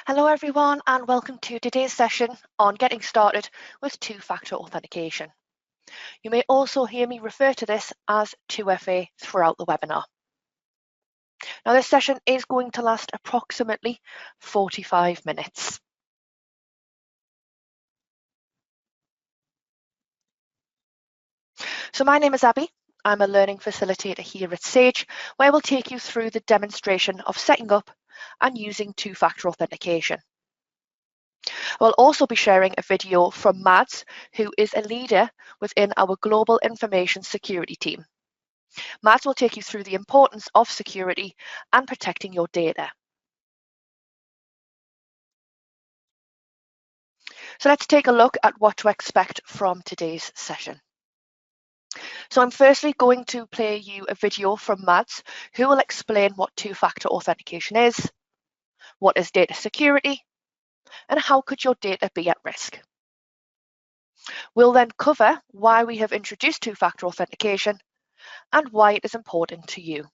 Hello everyone and welcome to today's session on getting started with two-factor authentication. You may also hear me refer to this as 2FA throughout the webinar. Now this session is going to last approximately 45 minutes. So my name is Abby. I'm a learning facilitator here at Sage, where we'll take you through the demonstration of setting up and using two-factor authentication. We'll also be sharing a video from Mads, who is a leader within our global information security team. Mads will take you through the importance of security and protecting your data. So let's take a look at what to expect from today's session. So I'm firstly going to play you a video from Mads, who will explain what two-factor authentication is, what is data security, and how could your data be at risk. We'll then cover why we have introduced two-factor authentication and why it is important to you.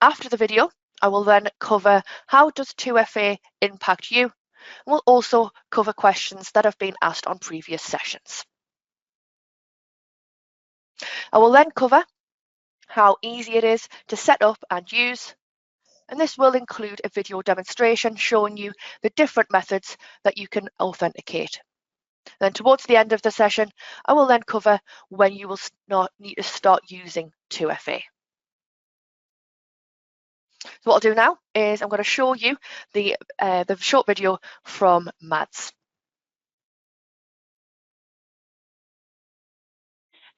After the video, I will then cover how does 2FA impact you, and we'll also cover questions that have been asked on previous sessions. I will then cover how easy it is to set up and use, and this will include a video demonstration showing you the different methods that you can authenticate. Then towards the end of the session, I will then cover when you will need to start using 2FA. So what I'll do now is I'm going to show you the short video from Mads.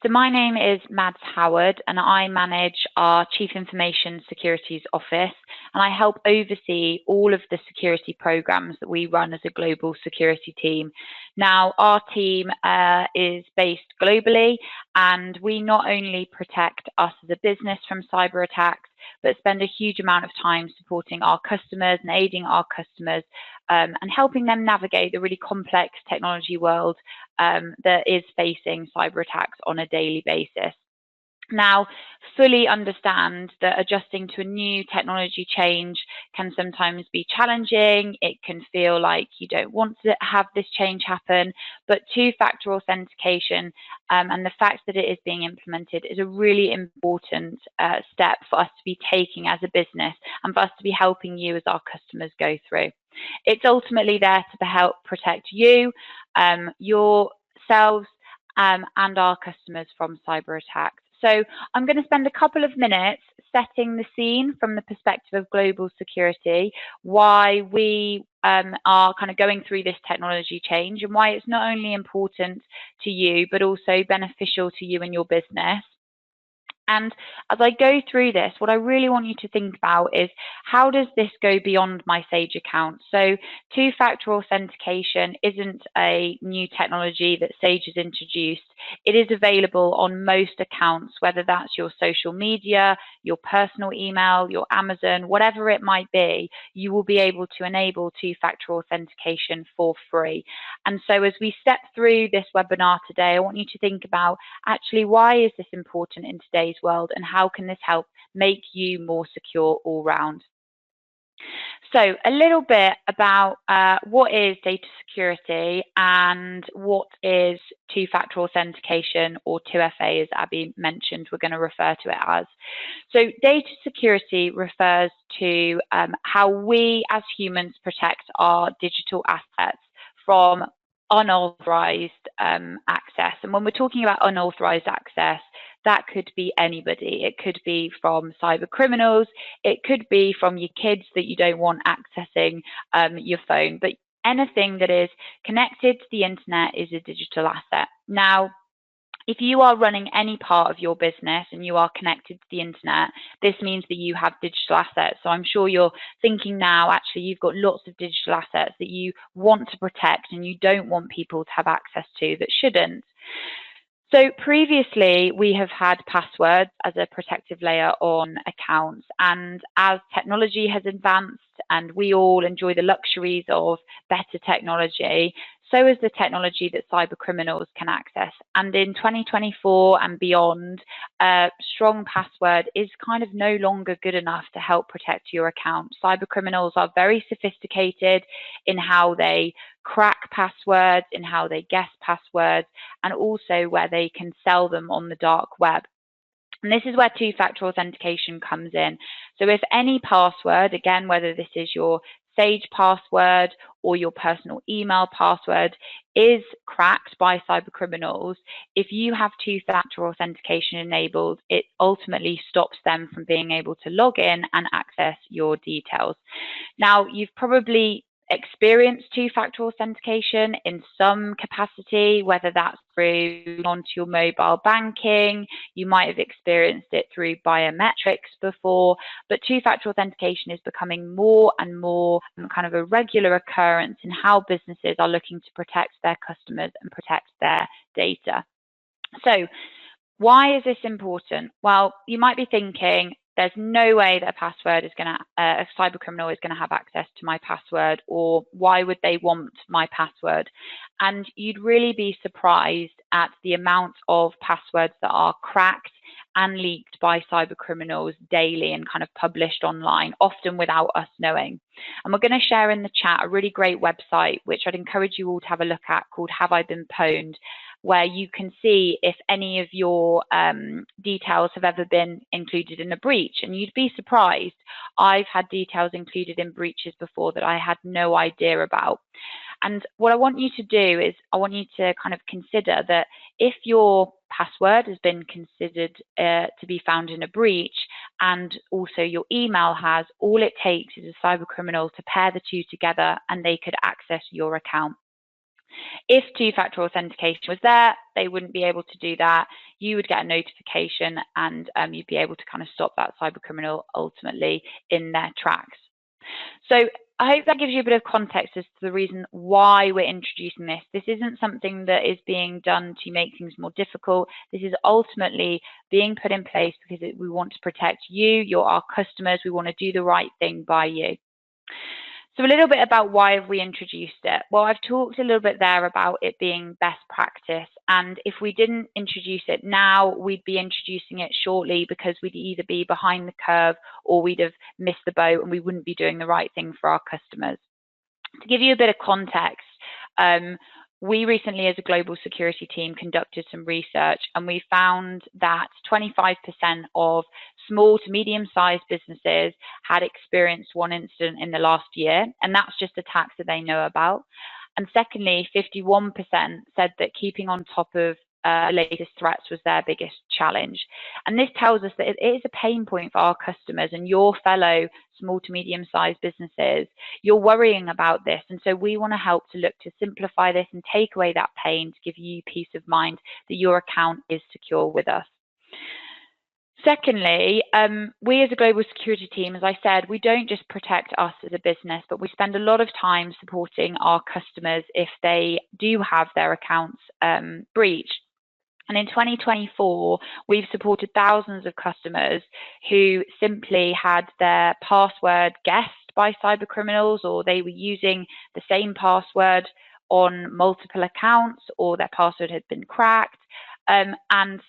So my name is Mads Howard and I manage our Chief Information Securities Office, and I help oversee all of the security programs that we run as a global security team. Now, our team is based globally, and we not only protect us as a business from cyber attacks, but spend a huge amount of time supporting our customers and aiding our customers and helping them navigate the really complex technology world that is facing cyber attacks on a daily basis. Now, fully understand that adjusting to a new technology change can sometimes be challenging. It can feel like you don't want to have this change happen, but two-factor authentication and the fact that it is being implemented is a really important step for us to be taking as a business and for us to be helping you as our customers go through. It's ultimately there to help protect you, yourselves, and our customers from cyber attacks. So I'm going to spend a couple of minutes setting the scene from the perspective of global security, why we are kind of going through this technology change and why it's not only important to you, but also beneficial to you and your business. And as I go through this, what I really want you to think about is how does this go beyond my Sage account? So two-factor authentication isn't a new technology that Sage has introduced. It is available on most accounts, whether that's your social media, your personal email, your Amazon, whatever it might be, you will be able to enable two-factor authentication for free. And so as we step through this webinar today, I want you to think about actually why is this important in today's world and how can this help make you more secure all round. So a little bit about what is data security and what is two-factor authentication, or 2FA as Abby mentioned, we're going to refer to it as. So data security refers to how we as humans protect our digital assets from unauthorized access. And when we're talking about unauthorized access, that could be anybody. It could be from cyber criminals. It could be from your kids that you don't want accessing your phone. But anything that is connected to the internet is a digital asset. Now, if you are running any part of your business and you are connected to the internet, this means that you have digital assets. So I'm sure you're thinking now, actually, you've got lots of digital assets that you want to protect and you don't want people to have access to that shouldn't. So previously, we have had passwords as a protective layer on accounts, and as technology has advanced and we all enjoy the luxuries of better technology, so is the technology that cyber criminals can access. And in 2024 and beyond, a strong password is kind of no longer good enough to help protect your account. Cyber criminals are very sophisticated in how they crack passwords, in how they guess passwords, and also where they can sell them on the dark web. And this is where two-factor authentication comes in. So if any password, again, whether this is your Sage password or your personal email password, is cracked by cyber criminals, if you have two-factor authentication enabled, it ultimately stops them from being able to log in and access your details. Now, you've probably experienced two-factor authentication in some capacity, whether that's through onto your mobile banking, you might have experienced it through biometrics before, but two-factor authentication is becoming more and more kind of a regular occurrence in how businesses are looking to protect their customers and protect their data. So why is this important? Well, you might be thinking, there's no way that a cyber criminal is going to have access to my password, or why would they want my password? And you'd really be surprised at the amount of passwords that are cracked and leaked by cyber criminals daily and kind of published online, often without us knowing. And we're going to share in the chat a really great website, which I'd encourage you all to have a look at, called Have I Been Pwned?, where you can see if any of your details have ever been included in a breach. And you'd be surprised. I've had details included in breaches before that I had no idea about. And what I want you to do is I want you to kind of consider that if your password has been considered to be found in a breach, and also your email has, all it takes is a cyber criminal to pair the two together and they could access your account. If two-factor authentication was there, they wouldn't be able to do that. You would get a notification and you'd be able to kind of stop that cyber criminal ultimately in their tracks. So I hope that gives you a bit of context as to the reason why we're introducing this. This isn't something that is being done to make things more difficult. This is ultimately being put in place because we want to protect you, you're our customers. We want to do the right thing by you. So a little bit about why have we introduced it? Well, I've talked a little bit there about it being best practice. And if we didn't introduce it now, we'd be introducing it shortly because we'd either be behind the curve or we'd have missed the boat and we wouldn't be doing the right thing for our customers. To give you a bit of context, we recently, as a global security team, conducted some research and we found that 25% of small to medium-sized businesses had experienced one incident in the last year, and that's just attacks that they know about. And secondly, 51% said that keeping on top of latest threats was their biggest challenge. And this tells us that it is a pain point for our customers and your fellow small to medium-sized businesses. You're worrying about this, and so we want to help to look to simplify this and take away that pain to give you peace of mind that your account is secure with us. Secondly, we as a global security team, as I said, we don't just protect us as a business, but we spend a lot of time supporting our customers if they do have their accounts breached. And in 2024, we've supported thousands of customers who simply had their password guessed by cyber criminals, or they were using the same password on multiple accounts, or their password had been cracked, and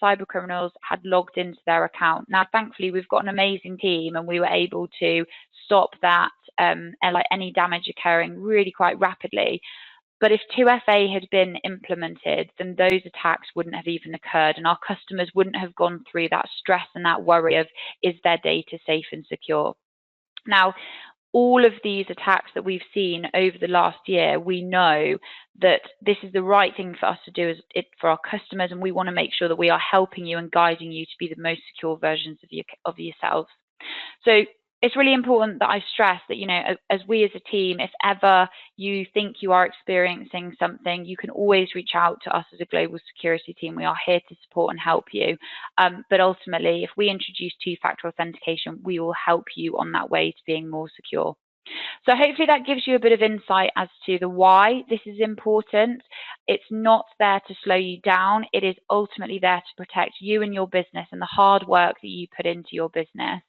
cyber criminals had logged into their account. Now, thankfully, we've got an amazing team and we were able to stop that, like any damage occurring really quite rapidly. But if 2FA had been implemented, then those attacks wouldn't have even occurred and our customers wouldn't have gone through that stress and that worry of, is their data safe and secure? Now, all of these attacks that we've seen over the last year, we know that this is the right thing for us to do for our customers, and we want to make sure that we are helping you and guiding you to be the most secure versions of yourselves. So it's really important that I stress that, you know, as we as a team, if ever you think you are experiencing something, you can always reach out to us as a global security team. We are here to support and help you. But ultimately, if we introduce two-factor authentication, we will help you on that way to being more secure. So hopefully that gives you a bit of insight as to the why this is important. It's not there to slow you down. It is ultimately there to protect you and your business and the hard work that you put into your business.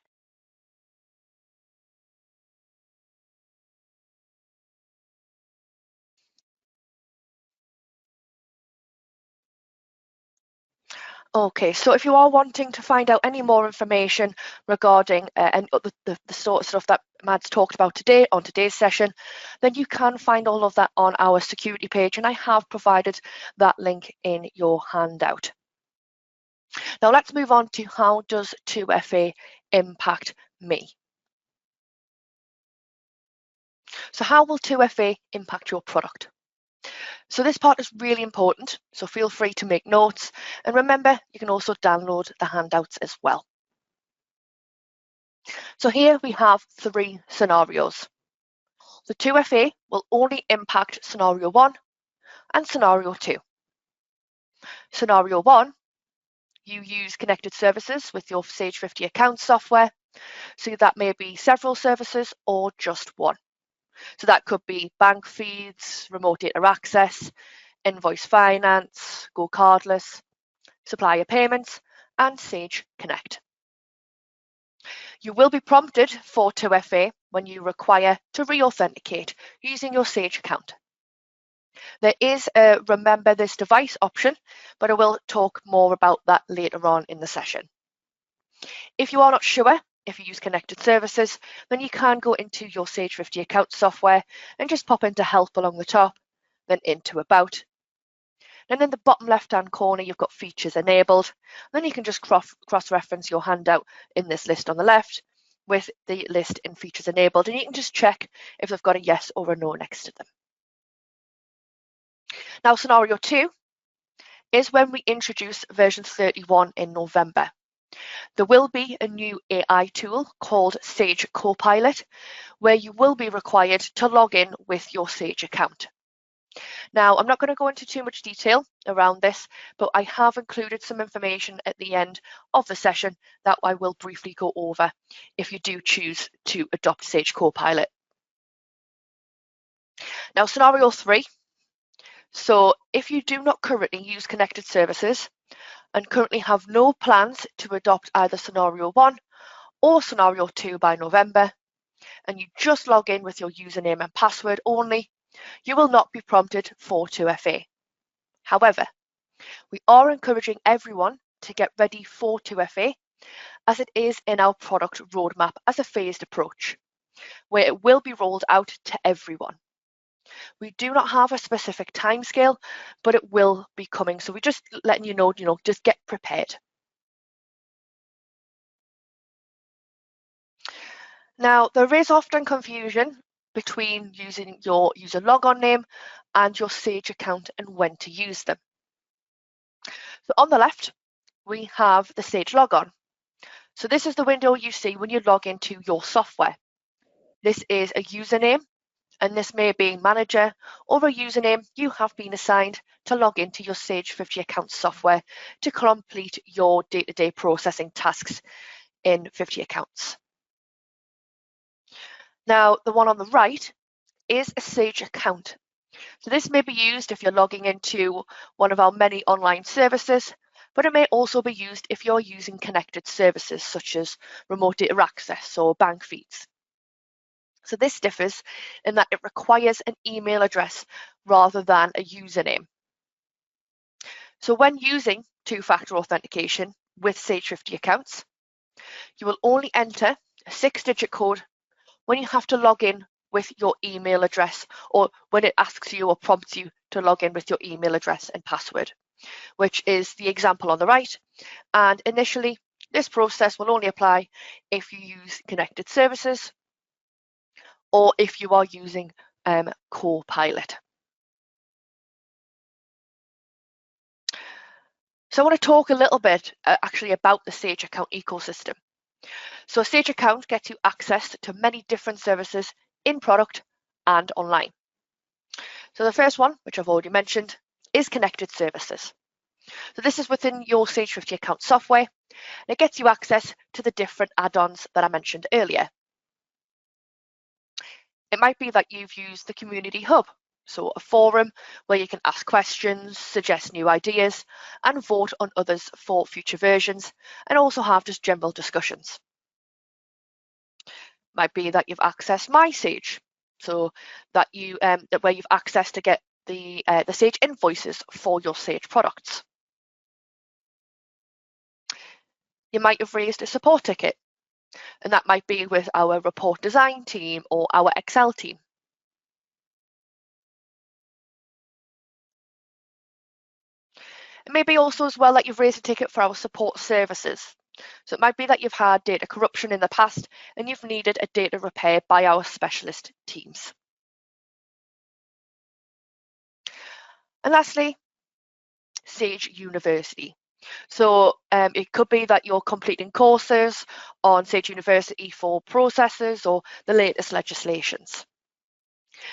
Okay, so if you are wanting to find out any more information regarding and the sort of stuff that Mads talked about today on today's session, then you can find all of that on our security page, and I have provided that link in your handout. Now let's move on to how does 2FA impact me? So how will 2FA impact your product? So this part is really important, so feel free to make notes. And remember, you can also download the handouts as well. So here we have 3 scenarios. The 2FA will only impact scenario 1 and scenario 2. Scenario 1, you use connected services with your Sage 50 account software. So that may be several services or just one. So that could be bank feeds, remote data access, invoice finance, Go Cardless, supplier payments, and Sage Connect. You will be prompted for 2FA when you require to re-authenticate using your Sage account. There is a remember this device option, but I will talk more about that later on in the session. If you are not sure if you use connected services, then you can go into your Sage 50 account software and just pop into help along the top, then into about. And in the bottom left-hand corner, you've got features enabled. Then you can just cross-reference your handout in this list on the left with the list in features enabled, and you can just check if they've got a yes or a no next to them. Now, scenario 2 is when we introduce version 31 in November. There will be a new AI tool called Sage Copilot, where you will be required to log in with your Sage account. Now, I'm not going to go into too much detail around this, but I have included some information at the end of the session that I will briefly go over if you do choose to adopt Sage Copilot. Now, scenario 3. So if you do not currently use connected services and currently have no plans to adopt either scenario 1 or scenario 2 by November, and you just log in with your username and password only, you will not be prompted for 2FA. However, we are encouraging everyone to get ready for 2FA, as it is in our product roadmap as a phased approach, where it will be rolled out to everyone. We do not have a specific timescale, but it will be coming. So we're just letting you know, just get prepared. Now, there is often confusion between using your user logon name and your Sage account and when to use them. So on the left, we have the Sage logon. So this is the window you see when you log into your software. This is a username, and this may be manager or a username you have been assigned to log into your Sage 50 account software to complete your day-to-day processing tasks in 50 accounts. Now, the one on the right is a Sage account. So this may be used if you're logging into one of our many online services, but it may also be used if you're using connected services such as remote data access or bank feeds. So this differs in that it requires an email address rather than a username. So when using two-factor authentication with Sage 50 accounts, you will only enter a 6-digit code when you have to log in with your email address, or when it asks you or prompts you to log in with your email address and password, which is the example on the right. And initially, this process will only apply if you use connected services or if you are using Copilot. So I want to talk a little bit actually about the Sage account ecosystem. So a Sage account gets you access to many different services in product and online. So the first one, which I've already mentioned, is connected services. So this is within your Sage 50 account software, and it gets you access to the different add-ons that I mentioned earlier. It might be that you've used the community hub, so a forum where you can ask questions, suggest new ideas, and vote on others for future versions, and also have just general discussions. Might be that you've accessed My Sage, so that where you've access to get the Sage invoices for your Sage products. you might have raised a support ticket, and that might be with our report design team or our Excel team. It may be also as well that you've raised a ticket for our support services. So it might be that you've had data corruption in the past and you've needed a data repair by our specialist teams. And lastly, Sage University. So it could be that you're completing courses on Sage University for processes or the latest legislations.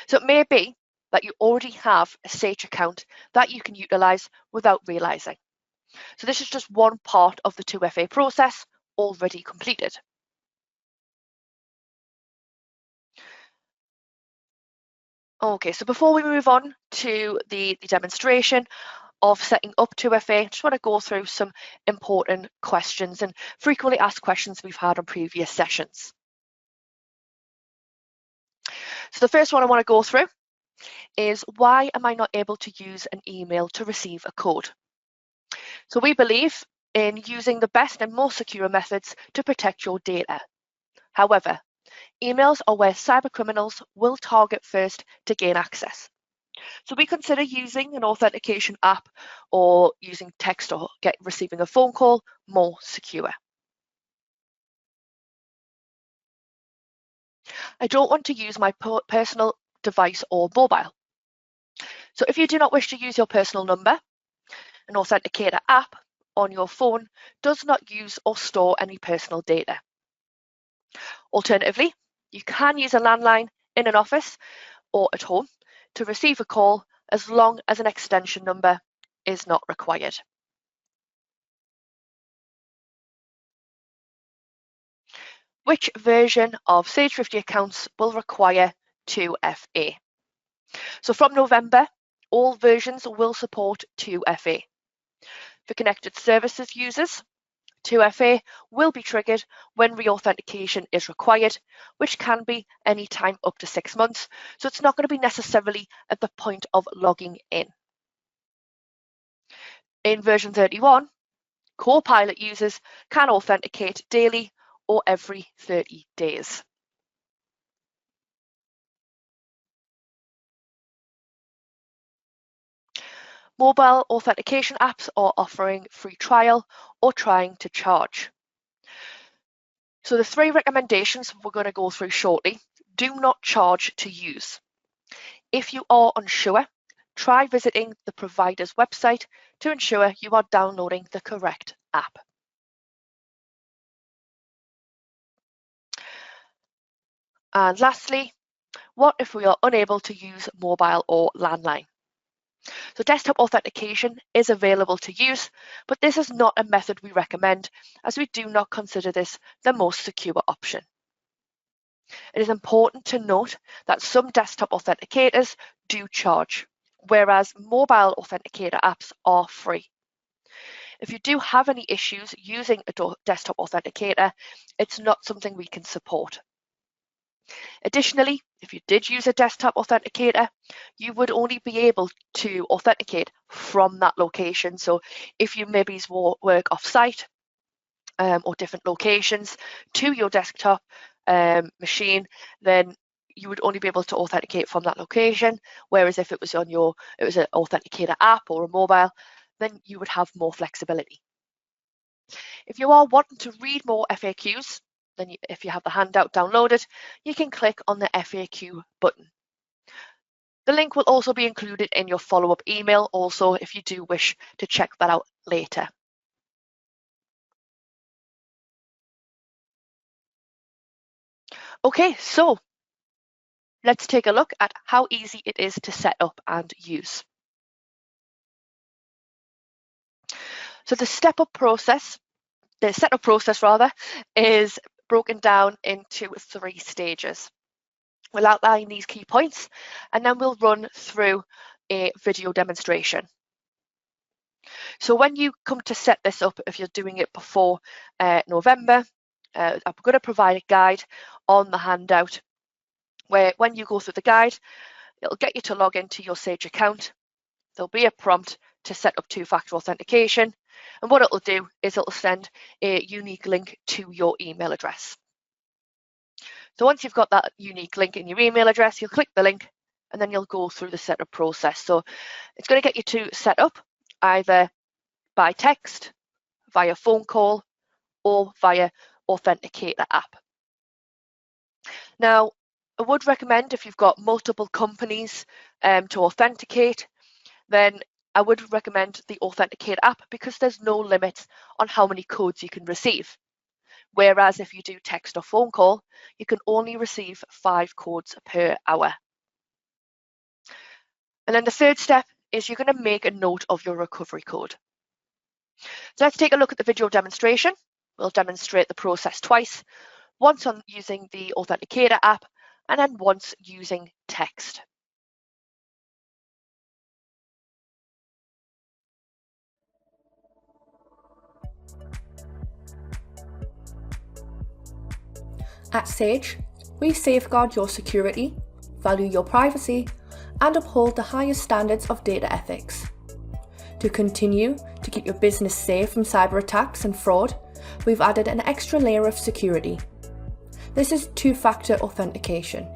So it may be that you already have a Sage account that you can utilise without realising. So this is just one part of the 2FA process already completed. Okay, so before we move on to the demonstration of setting up 2FA, I just want to go through some important questions and frequently asked questions we've had on previous sessions. So the first one I want to go through is, why am I not able to use an email to receive a code? So we believe in using the best and most secure methods to protect your data. However, emails are where cybercriminals will target first to gain access. So we consider using an authentication app or using text or receiving a phone call more secure. I don't want to use my personal device or mobile. So if you do not wish to use your personal number, an authenticator app on your phone does not use or store any personal data. Alternatively, you can use a landline in an office or at home to receive a call as long as an extension number is not required. Which version of Sage 50 accounts will require 2FA? So from November, all versions will support 2FA. For connected services users, 2FA will be triggered when re-authentication is required, which can be any time up to 6 months. So it's not going to be necessarily at the point of logging in. In version 31, Copilot users can authenticate daily or every 30 days. Mobile authentication apps are offering free trial or trying to charge. So the 3 recommendations we're going to go through shortly do not charge to use. If you are unsure, try visiting the provider's website to ensure you are downloading the correct app. And lastly, what if we are unable to use mobile or landline? So desktop authentication is available to use, but this is not a method we recommend, as we do not consider this the most secure option. It is important to note that some desktop authenticators do charge, whereas mobile authenticator apps are free. If you do have any issues using a desktop authenticator, it's not something we can support. Additionally, if you did use a desktop authenticator, you would only be able to authenticate from that location. So if you maybe work off-site or different locations to your desktop machine, then you would only be able to authenticate from that location. Whereas if it was an authenticator app or a mobile, then you would have more flexibility. If you are wanting to read more FAQs, then if you have the handout downloaded, you can click on the FAQ button. The link will also be included in your follow-up email also if you do wish to check that out later. Okay, so let's take a look at how easy it is to set up and use. So the setup process is broken down into 3 stages. We'll outline these key points and then we'll run through a video demonstration. So when you come to set this up, if you're doing it before November, I'm going to provide a guide on the handout where when you go through the guide, it'll get you to log into your Sage account. There'll be a prompt to set up 2-factor authentication, And what it'll do is it'll send a unique link to your email address. So once you've got that unique link in your email address, you'll click the link and then you'll go through the setup process. So it's going to get you to set up either by text, via phone call, or via Authenticator app. Now, I would recommend if you've got multiple companies to authenticate, then I would recommend the Authenticator app because there's no limit on how many codes you can receive. Whereas if you do text or phone call, you can only receive 5 codes per hour. And then the third step is you're going to make a note of your recovery code. So let's take a look at the video demonstration. We'll demonstrate the process twice, once on using the Authenticator app and then once using text. At Sage, we safeguard your security, value your privacy, and uphold the highest standards of data ethics. To continue to keep your business safe from cyber attacks and fraud, we've added an extra layer of security. This is two-factor authentication,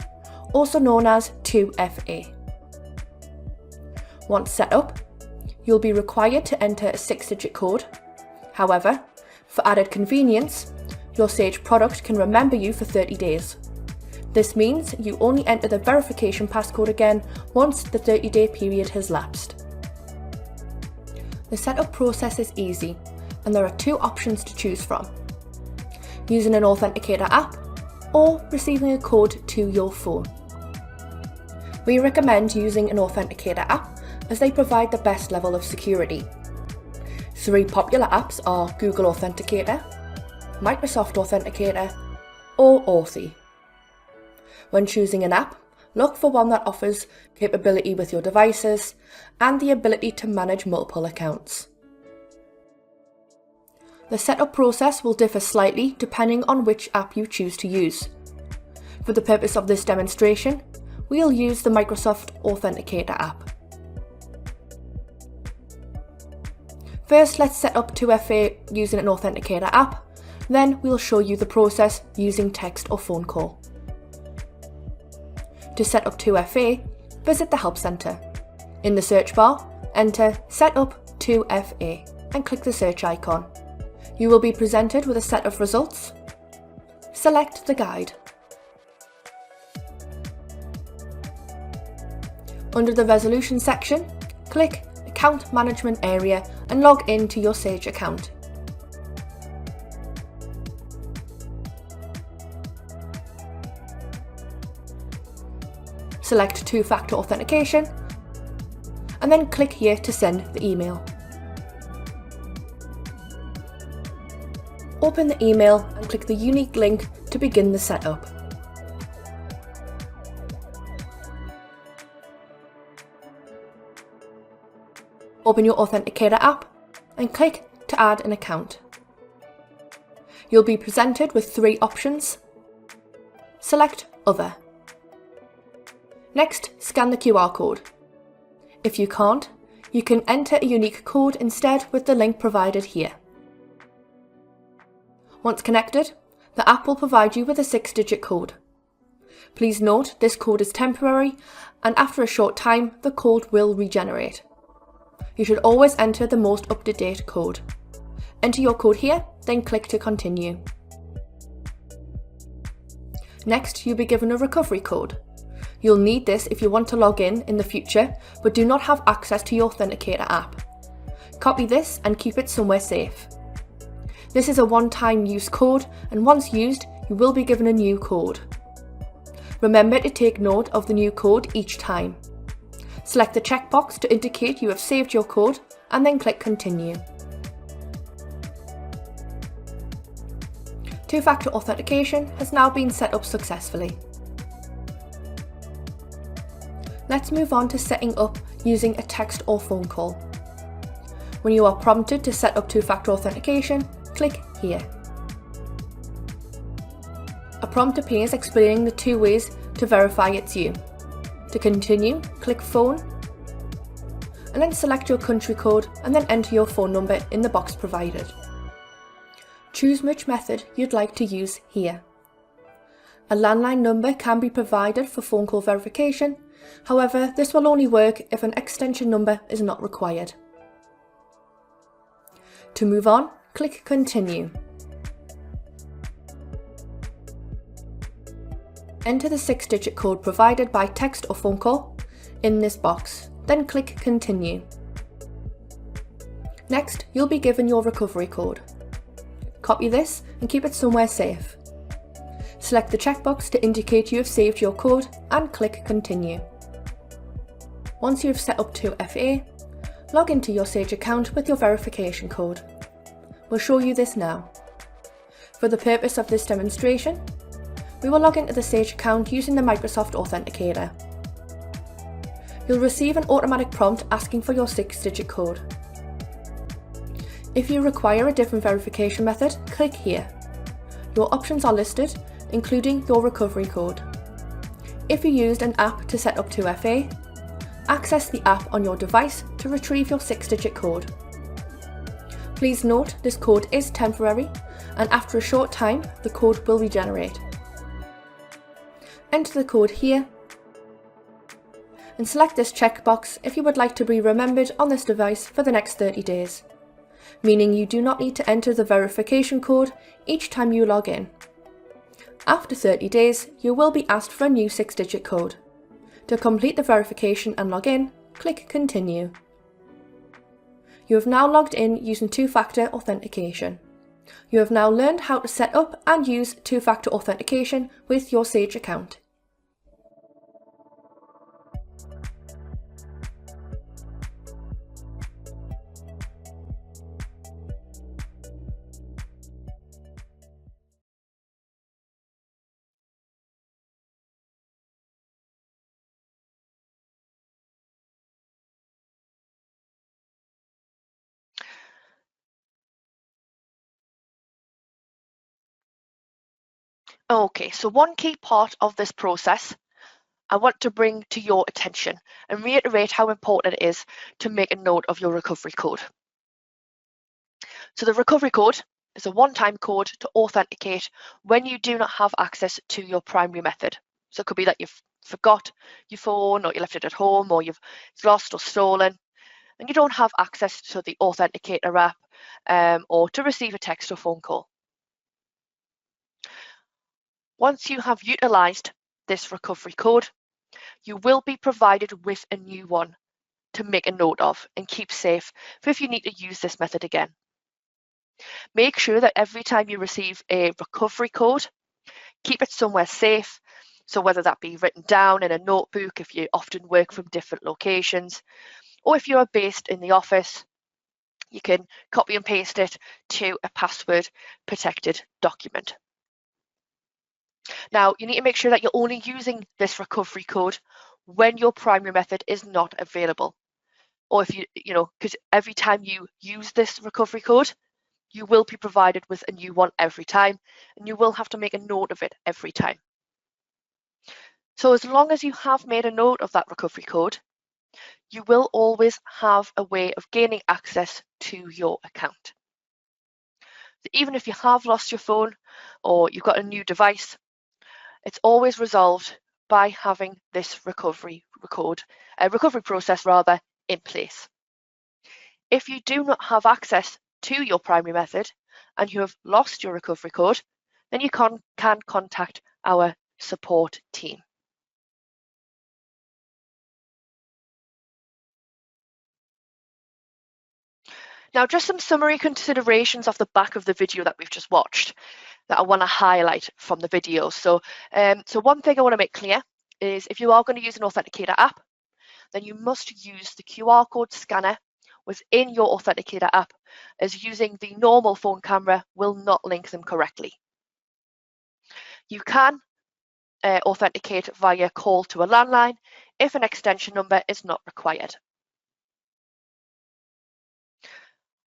also known as 2FA. Once set up, you'll be required to enter a 6-digit code. However, for added convenience, your Sage product can remember you for 30 days. This means you only enter the verification passcode again once the 30-day period has lapsed. The setup process is easy, and there are 2 options to choose from: using an Authenticator app or receiving a code to your phone. We recommend using an Authenticator app as they provide the best level of security. 3 popular apps are Google Authenticator, Microsoft Authenticator, or Authy. When choosing an app, look for one that offers capability with your devices and the ability to manage multiple accounts. The setup process will differ slightly depending on which app you choose to use. For the purpose of this demonstration, we'll use the Microsoft Authenticator app. First, let's set up 2FA using an Authenticator app, then we'll show you the process using text or phone call. To set up 2FA, visit the Help Centre. In the search bar, enter Setup 2FA and click the search icon. You will be presented with a set of results. Select the guide. Under the Resolution section, click Account Management area and log in to your Sage account. Select two-factor authentication and then click here to send the email. Open the email and click the unique link to begin the setup. Open your Authenticator app and click to add an account. You'll be presented with 3 options. Select Other. Next, scan the QR code. If you can't, you can enter a unique code instead with the link provided here. Once connected, the app will provide you with a 6-digit code. Please note this code is temporary, and after a short time, the code will regenerate. You should always enter the most up-to-date code. Enter your code here, then click to continue. Next, you'll be given a recovery code. You'll need this if you want to log in the future, but do not have access to your Authenticator app. Copy this and keep it somewhere safe. This is a one-time use code, and once used, you will be given a new code. Remember to take note of the new code each time. Select the checkbox to indicate you have saved your code, and then click Continue. Two-factor authentication has now been set up successfully. Let's move on to setting up using a text or phone call. When you are prompted to set up two-factor authentication, click here. A prompt appears explaining the 2 ways to verify it's you. To continue, click Phone, and then select your country code and then enter your phone number in the box provided. Choose which method you'd like to use here. A landline number can be provided for phone call verification, however, this will only work if an extension number is not required. To move on, click Continue. Enter the 6-digit code provided by text or phone call in this box, then click Continue. Next, you'll be given your recovery code. Copy this and keep it somewhere safe. Select the checkbox to indicate you have saved your code and click Continue. Once you have set up 2FA, log into your Sage account with your verification code. We'll show you this now. For the purpose of this demonstration, we will log into the Sage account using the Microsoft Authenticator. You'll receive an automatic prompt asking for your 6-digit code. If you require a different verification method, click here. Your options are listed, including your recovery code. If you used an app to set up 2FA, access the app on your device to retrieve your 6-digit code. Please note this code is temporary, and after a short time, the code will regenerate. Enter the code here, and select this checkbox if you would like to be remembered on this device for the next 30 days, meaning you do not need to enter the verification code each time you log in. After 30 days, you will be asked for a new 6-digit code. To complete the verification and log in, click Continue. You have now logged in using two-factor authentication. You have now learned how to set up and use two-factor authentication with your Sage account. Okay, so one key part of this process I want to bring to your attention and reiterate how important it is to make a note of your recovery code. So the recovery code is a one-time code to authenticate when you do not have access to your primary method. So it could be that you've forgot your phone, or you left it at home, or you've lost or stolen, and you don't have access to the Authenticator app or to receive a text or phone call. Once you have utilised this recovery code, you will be provided with a new one to make a note of and keep safe for if you need to use this method again. Make sure that every time you receive a recovery code, keep it somewhere safe. So whether that be written down in a notebook if you often work from different locations, or if you are based in the office, you can copy and paste it to a password protected document. Now, you need to make sure that you're only using this recovery code when your primary method is not available. Or if because every time you use this recovery code, you will be provided with a new one every time, and you will have to make a note of it every time. So as long as you have made a note of that recovery code, you will always have a way of gaining access to your account. So even if you have lost your phone or you've got a new device, it's always resolved by having this recovery process in place. If you do not have access to your primary method and you have lost your recovery code, then you can contact our support team. Now, just some summary considerations off the back of the video that we've just watched that I want to highlight from the video. So one thing I want to make clear is if you are going to use an Authenticator app, then you must use the QR code scanner within your Authenticator app, as using the normal phone camera will not link them correctly. You can authenticate via call to a landline if an extension number is not required.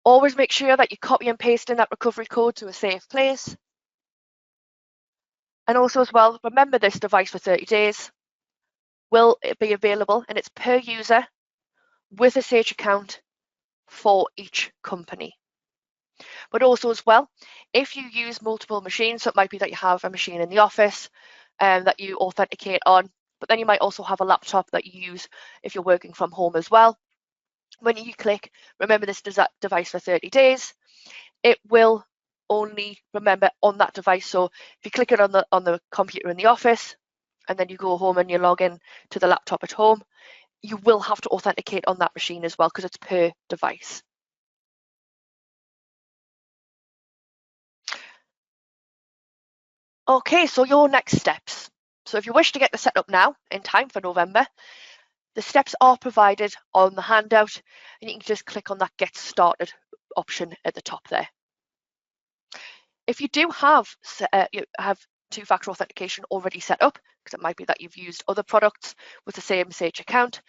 Always make sure that you copy and paste in that recovery code to a safe place. And also as well, remember this device for 30 days will be available, and it's per user with a Sage account for each company. But also as well, if you use multiple machines, so it might be that you have a machine in the office that you authenticate on, but then you might also have a laptop that you use if you're working from home as well. When you click remember this device for 30 days, it will only remember on that device. So if you click it on the computer in the office and then you go home and you log in to the laptop at home, you will have to authenticate on that machine as well because it's per device. Okay, so your next steps. So if you wish to get the set up now in time for November, the steps are provided on the handout and you can just click on that Get Started option at the top there. If you do have two-factor authentication already set up, because it might be that you've used other products with the same Sage account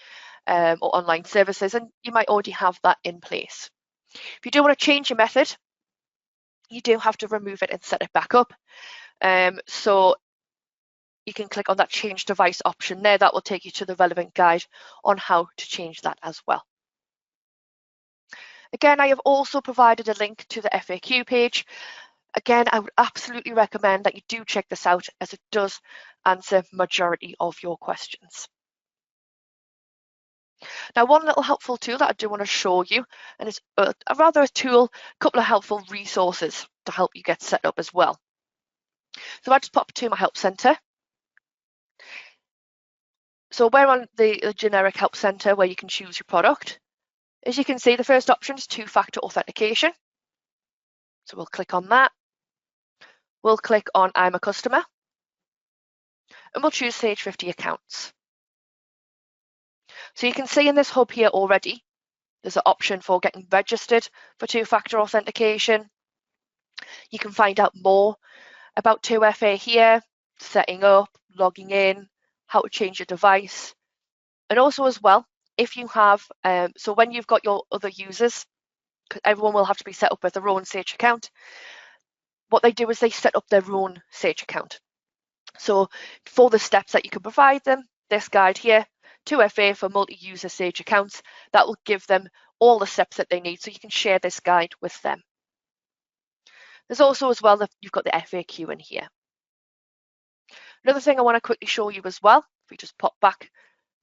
or online services, and you might already have that in place. If you do want to change your method, you do have to remove it and set it back up. So you can click on that change device option there. That will take you to the relevant guide on how to change that as well. Again, I have also provided a link to the FAQ page. Again, I would absolutely recommend that you do check this out as it does answer majority of your questions. Now, one little helpful tool that I do want to show you, and it's a couple of helpful resources to help you get set up as well. So I just pop to my help center. So we're on the generic help center where you can choose your product. As you can see, the first option is two-factor authentication. So we'll click on that. We'll click on I'm a customer. And we'll choose Sage 50 accounts. So you can see in this hub here already, there's an option for getting registered for two-factor authentication. You can find out more about 2FA here, setting up, logging in, how to change your device. And also as well, if you have, so when you've got your other users, because everyone will have to be set up with their own Sage account, what they do is they set up their own Sage account. So for the steps that you can provide them, this guide here, 2FA for multi-user Sage accounts, that will give them all the steps that they need so you can share this guide with them. There's also as well that you've got the FAQ in here. Another thing I want to quickly show you as well, if we just pop back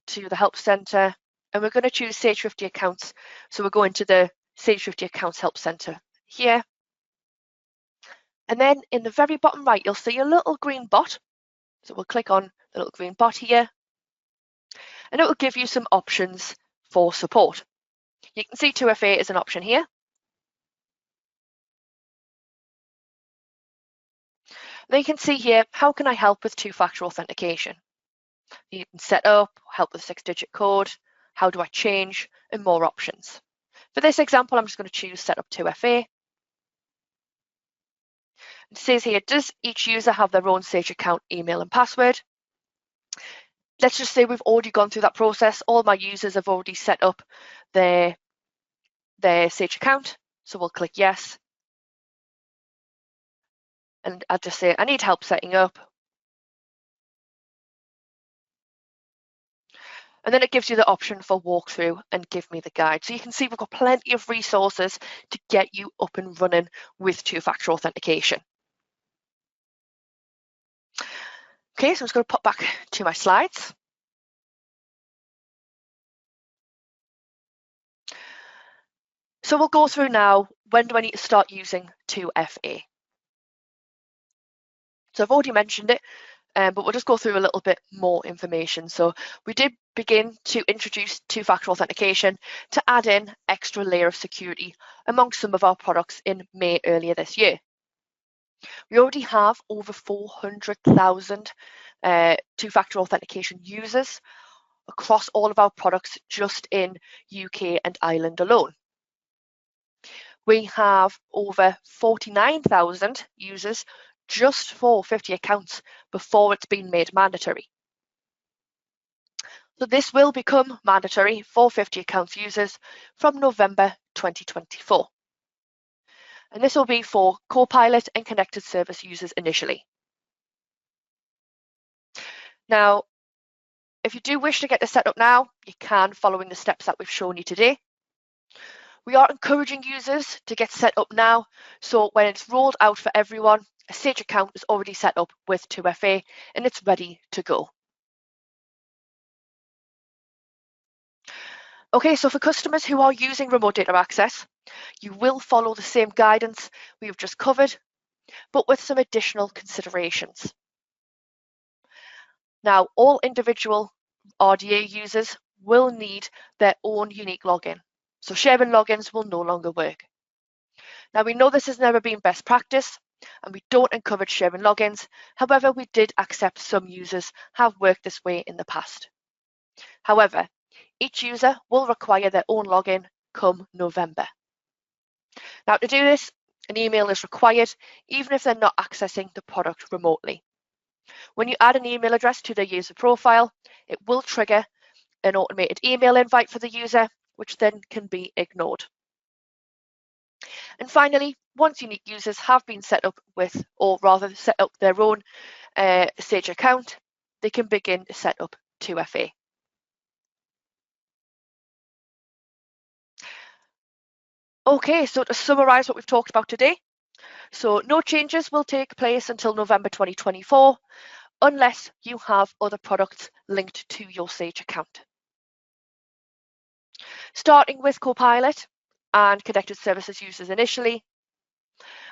to the Help Center, and we're going to choose Sage 50 accounts. So we're going to the Sage 50 accounts Help Center here. And then in the very bottom right, you'll see a little green bot. So we'll click on the little green bot here, and it will give you some options for support. You can see 2FA is an option here. Then you can see here, how can I help with two-factor authentication? You can set up, help with 6-digit code, how do I change, and more options. For this example, I'm just going to choose set up 2FA. It says here, does each user have their own Sage account, email, and password? Let's just say we've already gone through that process. All my users have already set up their Sage account. So we'll click yes. And I'll just say, I need help setting up. And then it gives you the option for walkthrough and give me the guide. So you can see we've got plenty of resources to get you up and running with two-factor authentication. Okay, so I'm just going to pop back to my slides. So we'll go through now, when do I need to start using 2FA? So I've already mentioned it, but we'll just go through a little bit more information. So we did begin to introduce two-factor authentication to add in extra layer of security amongst some of our products in May earlier this year. We already have over 400,000 two-factor authentication users across all of our products just in UK and Ireland alone. We have over 49,000 users just for 50 accounts before it's been made mandatory. So this will become mandatory for 50 accounts users from November 2024. And this will be for Copilot and connected service users initially. Now, If you do wish to get this set up now, you can, following the steps that we've shown you today. We are encouraging users to get set up now, so when it's rolled out for everyone, a Sage account is already set up with 2FA and it's ready to go. Okay, so for customers who are using remote data access, you will follow the same guidance we have just covered, but with some additional considerations. Now, all individual RDA users will need their own unique login, so sharing logins will no longer work. Now, we know this has never been best practice, and we don't encourage sharing logins. However, we did accept some users have worked this way in the past. However, each user will require their own login come November. Now, to do this, an email is required, even if they're not accessing the product remotely. When you add an email address to their user profile, it will trigger an automated email invite for the user, which then can be ignored. And finally, once unique users have been set up with, or rather set up their own Sage account, they can begin to set up 2FA. Okay, so to summarise what we've talked about today, so no changes will take place until November 2024, unless you have other products linked to your Sage account. Starting with Copilot and connected services users initially,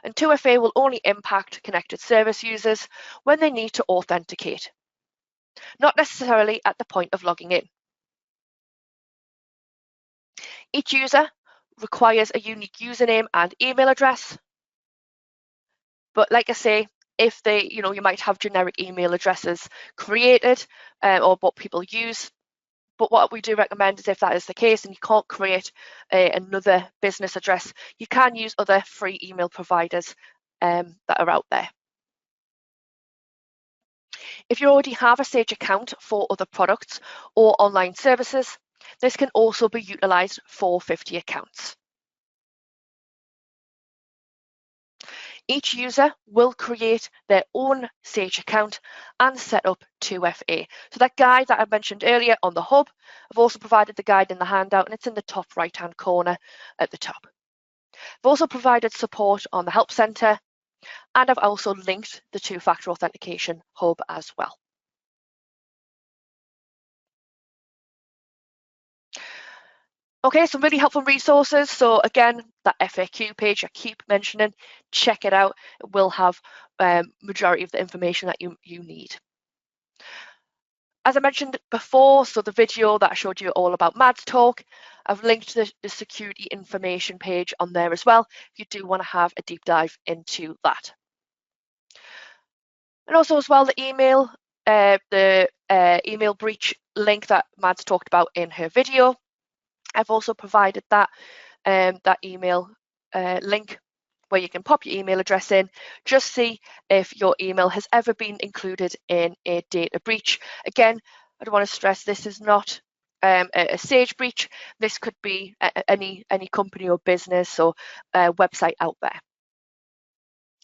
and 2FA will only impact connected service users when they need to authenticate, not necessarily at the point of logging in. Each user requires a unique username and email address. But like I say, if they, you might have generic email addresses created or what people use. But what we do recommend is if that is the case and you can't create another business address, you can use other free email providers that are out there. If you already have a Sage account for other products or online services, this can also be utilised for 50 accounts. Each user will create their own Sage account and set up 2FA. So that guide that I mentioned earlier on the hub, I've also provided the guide in the handout and it's in the top right-hand corner at the top. I've also provided support on the Help Centre and I've also linked the two-factor authentication hub as well. Okay, some really helpful resources. So again, that FAQ page I keep mentioning, check it out. It will have majority of the information that you need. As I mentioned before, so the video that I showed you all about Mad's talk, I've linked the security information page on there as well, if you do want to have a deep dive into that. And also as well, the email breach link that Mad's talked about in her video. I've also provided that email link where you can pop your email address in, just see if your email has ever been included in a data breach. Again, I want to stress this is not a Sage breach. This could be any company or business or website out there.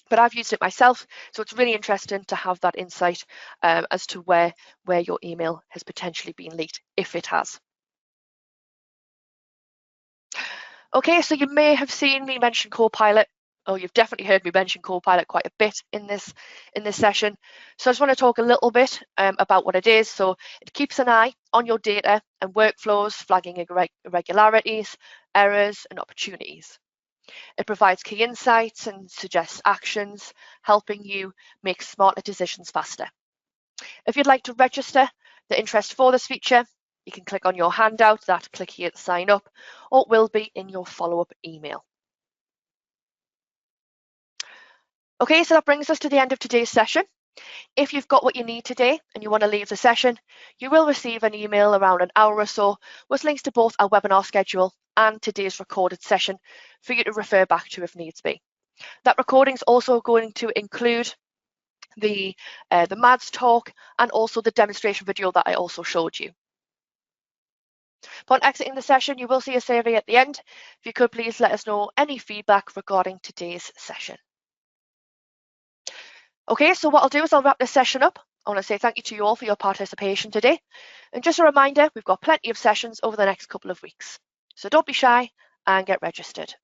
But I've used it myself, so it's really interesting to have that insight as to where your email has potentially been leaked, if it has. Okay, so you may have seen me mention Copilot. Oh, you've definitely heard me mention Copilot quite a bit in this session. So I just want to talk a little bit about what it is. So it keeps an eye on your data and workflows, flagging irregularities, errors, and opportunities. It provides key insights and suggests actions, helping you make smarter decisions faster. If you'd like to register the interest for this feature, you can click on your handout, click here to sign up, or it will be in your follow-up email. Okay, so that brings us to the end of today's session. If you've got what you need today and you want to leave the session, you will receive an email around an hour or so with links to both our webinar schedule and today's recorded session for you to refer back to if needs be. That recording is also going to include the Mads talk and also the demonstration video that I also showed you. Upon exiting the session, you will see a survey at the end. If you could please let us know any feedback regarding today's session. Okay, so what I'll do is I'll wrap this session up I want to say thank you to you all for your participation today. And just a reminder, we've got plenty of sessions over the next couple of weeks. So don't be shy and get registered.